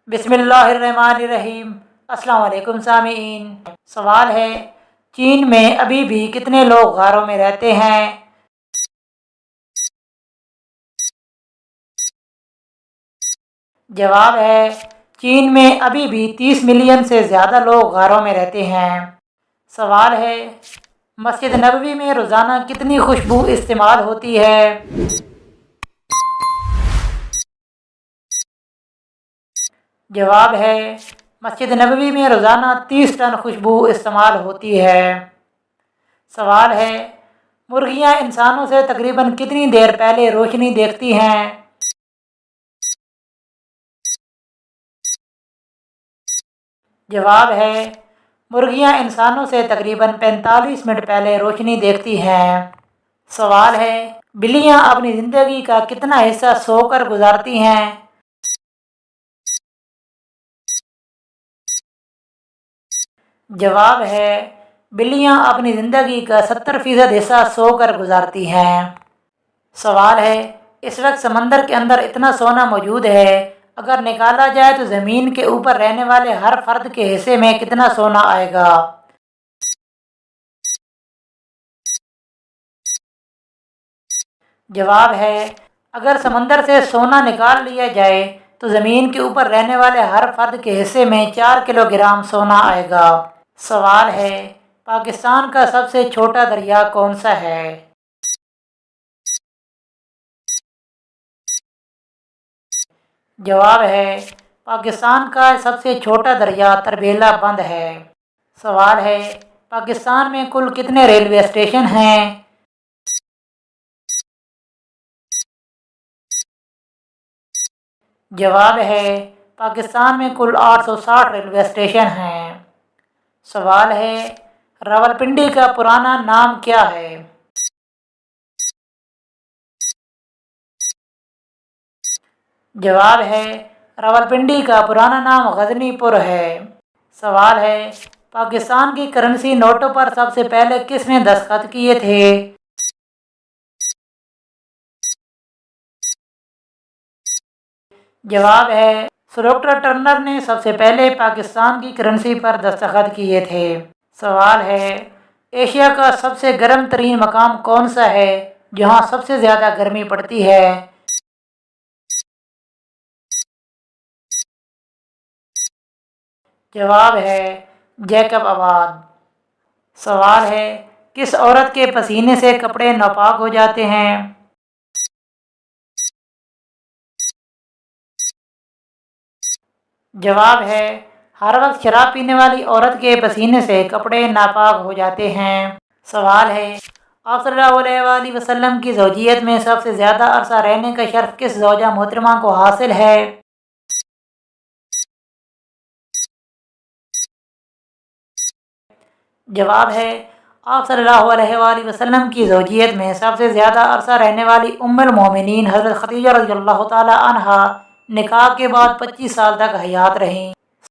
بسم اللہ الرحمن الرحیم۔ السلام علیکم سامعین۔ سوال ہے، چین میں ابھی بھی کتنے لوگ غاروں میں رہتے ہیں؟ جواب ہے، چین میں ابھی بھی 30 ملین سے زیادہ لوگ غاروں میں رہتے ہیں۔ سوال ہے، مسجد نبوی میں روزانہ کتنی خوشبو استعمال ہوتی ہے؟ جواب ہے، مسجد نبوی میں روزانہ 30 ٹن خوشبو استعمال ہوتی ہے۔ سوال ہے، مرغیاں انسانوں سے تقریباً کتنی دیر پہلے روشنی دیکھتی ہیں؟ جواب ہے، مرغیاں انسانوں سے تقریباً 45 منٹ پہلے روشنی دیکھتی ہیں۔ سوال ہے، بلیاں اپنی زندگی کا کتنا حصہ سو کر گزارتی ہیں؟ جواب ہے، بلیاں اپنی زندگی کا 70% حصہ سو کر گزارتی ہیں۔ سوال ہے، اس وقت سمندر کے اندر اتنا سونا موجود ہے، اگر نکالا جائے تو زمین کے اوپر رہنے والے ہر فرد کے حصے میں کتنا سونا آئے گا؟ جواب ہے، اگر سمندر سے سونا نکال لیا جائے تو زمین کے اوپر رہنے والے ہر فرد کے حصے میں 4 کلو گرام سونا آئے گا۔ سوال ہے، پاکستان کا سب سے چھوٹا دریا کون سا ہے؟ جواب ہے، پاکستان کا سب سے چھوٹا دریا تربیلا بند ہے۔ سوال ہے، پاکستان میں کل کتنے ریلوے اسٹیشن ہیں؟ جواب ہے، پاکستان میں کل 860 ریلوے اسٹیشن ہیں۔ سوال ہے، راولپنڈی کا پرانا نام کیا ہے؟ جواب ہے، راولپنڈی کا پرانا نام غزنی پور ہے۔ سوال ہے، پاکستان کی کرنسی نوٹوں پر سب سے پہلے کس نے دستخط کیے تھے؟ جواب ہے، سر ڈاکٹر ٹرنر نے سب سے پہلے پاکستان کی کرنسی پر دستخط کیے تھے۔ سوال ہے، ایشیا کا سب سے گرم ترین مقام کون سا ہے جہاں سب سے زیادہ گرمی پڑتی ہے؟ جواب ہے، جیکب آباد۔ سوال ہے، کس عورت کے پسینے سے کپڑے ناپاک ہو جاتے ہیں؟ جواب ہے، ہر وقت شراب پینے والی عورت کے پسینے سے کپڑے ناپاک ہو جاتے ہیں۔ سوال ہے، آپ صلی اللہ علیہ وآلہ وسلم کی زوجیت میں سب سے زیادہ عرصہ رہنے کا شرف کس زوجہ محترمہ کو حاصل ہے؟ جواب ہے، آپ صلی اللہ علیہ وآلہ وسلم کی زوجیت میں سب سے زیادہ عرصہ رہنے والی ام المومنین حضرت خدیجہ رضی اللہ تعالی عنہا نکاح کے بعد 25 سال تک حیات رہیں۔